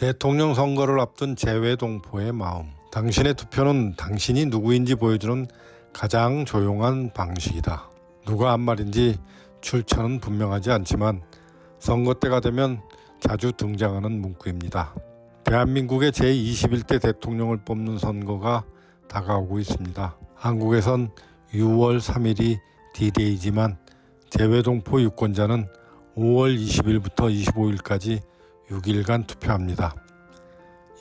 대통령 선거를 앞둔 재외동포의 마음. 당신의 투표는 당신이 누구인지 보여주는 가장 조용한 방식이다. 누가 한 말인지 출처는 분명하지 않지만 선거 때가 되면 자주 등장하는 문구입니다. 대한민국의 제21대 대통령을 뽑는 선거가 다가오고 있습니다. 한국에선 6월 3일이 D-Day지만 재외동포 유권자는 5월 20일부터 25일까지 6일간 투표합니다.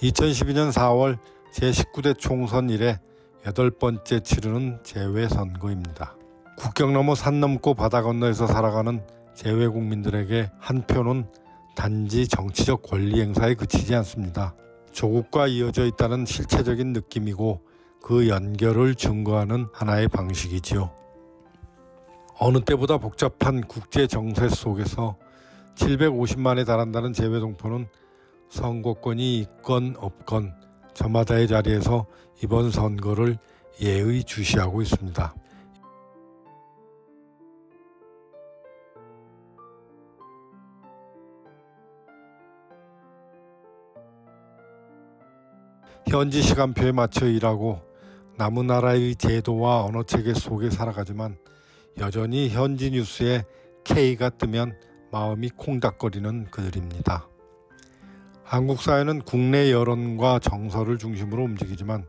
2012년 4월 제19대 총선 이래 8번째 치르는 재외선거입니다. 국경 넘어 산 넘고 바다 건너에서 살아가는 재외국민들에게 한 표는 단지 정치적 권리 행사에 그치지 않습니다. 조국과 이어져 있다는 실체적인 느낌이고 그 연결을 증거하는 하나의 방식이지요. 어느 때보다 복잡한 국제 정세 속에서 750만에 달한다는 재외동포는 선거권이 있건 없건 저마다의 자리에서 이번 선거를 예의주시하고 있습니다. 현지 시간표에 맞춰 일하고 남은 나라의 제도와 언어체계 속에 살아가지만 여전히 현지 뉴스에 K가 뜨면 마음이 콩닥거리는 그들입니다. 한국 사회는 국내 여론과 정서를 중심으로 움직이지만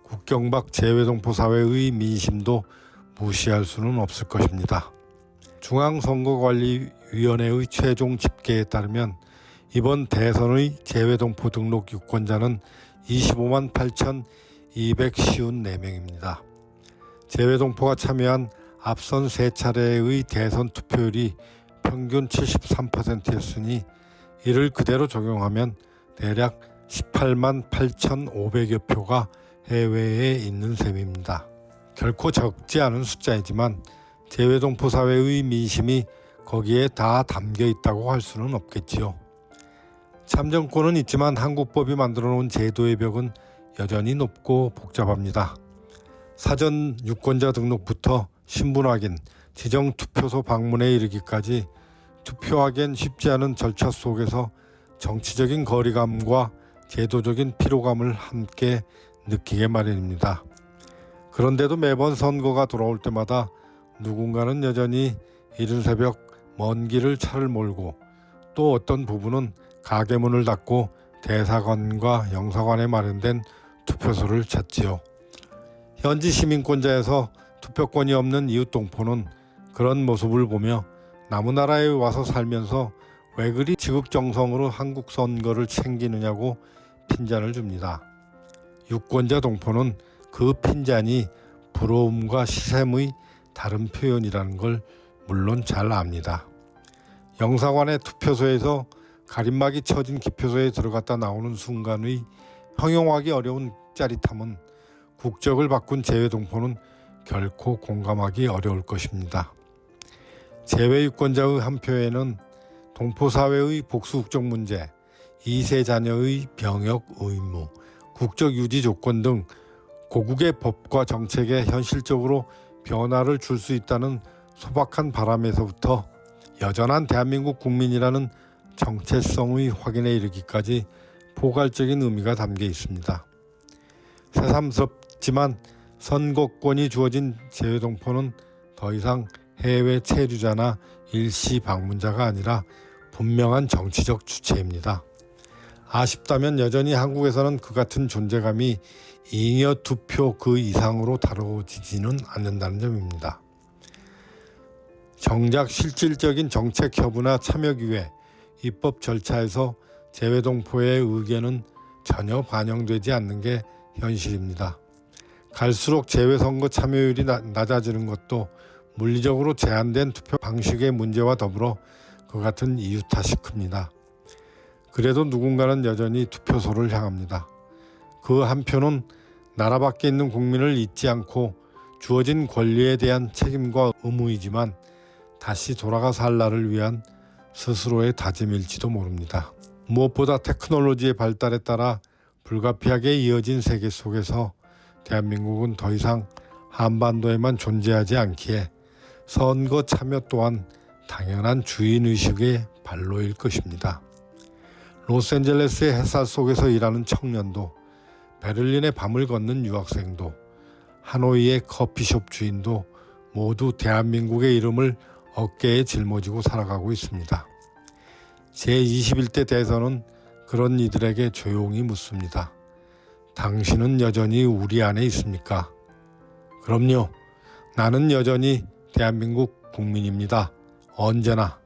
국경 밖 재외동포 사회의 민심도 무시할 수는 없을 것입니다. 중앙선거관리위원회의 최종 집계에 따르면 이번 대선의 재외동포 등록 유권자는 25만 8,254명입니다. 재외동포가 참여한 앞선 3차례의 대선 투표율이 평균 73%였으니 이를 그대로 적용하면 대략 18만 8,500여 표가 해외에 있는 셈입니다. 결코 적지 않은 숫자이지만 재외동포 사회의 민심이 거기에 다 담겨 있다고 할 수는 없겠지요. 참정권은 있지만 한국법이 만들어 놓은 제도의 벽은 여전히 높고 복잡합니다. 사전 유권자 등록부터 신분 확인, 지정 투표소 방문에 이르기까지 투표하기엔 쉽지 않은 절차 속에서 정치적인 거리감과 제도적인 피로감을 함께 느끼게 마련입니다. 그런데도 매번 선거가 돌아올 때마다 누군가는 여전히 이른 새벽 먼 길을 차를 몰고 또 어떤 부분은 가게 문을 닫고 대사관과 영사관에 마련된 투표소를 찾지요. 현지 시민권자에서 투표권이 없는 이웃동포는 그런 모습을 보며 남의 나라에 와서 살면서 왜 그리 지극정성으로 한국 선거를 챙기느냐고 핀잔을 줍니다. 유권자 동포는 그 핀잔이 부러움과 시샘의 다른 표현이라는 걸 물론 잘 압니다. 영사관의 투표소에서 가림막이 쳐진 기표소에 들어갔다 나오는 순간의 형용하기 어려운 짜릿함은 국적을 바꾼 재외동포는 결코 공감하기 어려울 것입니다. 재외유권자의 한 표에는 동포사회의 복수국적 문제, 2세 자녀의 병역 의무, 국적 유지 조건 등 고국의 법과 정책에 현실적으로 변화를 줄 수 있다는 소박한 바람에서부터 여전한 대한민국 국민이라는 정체성의 확인에 이르기까지 포괄적인 의미가 담겨 있습니다. 새삼스럽지만 선거권이 주어진 재외동포는 더 이상 해외 체류자나 일시 방문자가 아니라 분명한 정치적 주체입니다. 아쉽다면 여전히 한국에서는 그 같은 존재감이 잉여 투표 그 이상으로 다뤄지지는 않는다는 점입니다. 정작 실질적인 정책 협의나 참여기회, 입법 절차에서 재외동포의 의견은 전혀 반영되지 않는 게 현실입니다. 갈수록 재외선거 참여율이 낮아지는 것도 물리적으로 제한된 투표 방식의 문제와 더불어 그 같은 이유 탓이 큽니다. 그래도 누군가는 여전히 투표소를 향합니다. 그 한 표는 나라 밖에 있는 국민을 잊지 않고 주어진 권리에 대한 책임과 의무이지만 다시 돌아가 살 날을 위한 스스로의 다짐일지도 모릅니다. 무엇보다 테크놀로지의 발달에 따라 불가피하게 이어진 세계 속에서 대한민국은 더 이상 한반도에만 존재하지 않기에 선거 참여 또한 당연한 주인의식의 발로일 것입니다. 로스앤젤레스의 햇살 속에서 일하는 청년도, 베를린의 밤을 걷는 유학생도, 하노이의 커피숍 주인도 모두 대한민국의 이름을 어깨에 짊어지고 살아가고 있습니다. 제21대 대선은 그런 이들에게 조용히 묻습니다. 당신은 여전히 우리 안에 있습니까? 그럼요. 나는 여전히 대한민국 국민입니다. 언제나.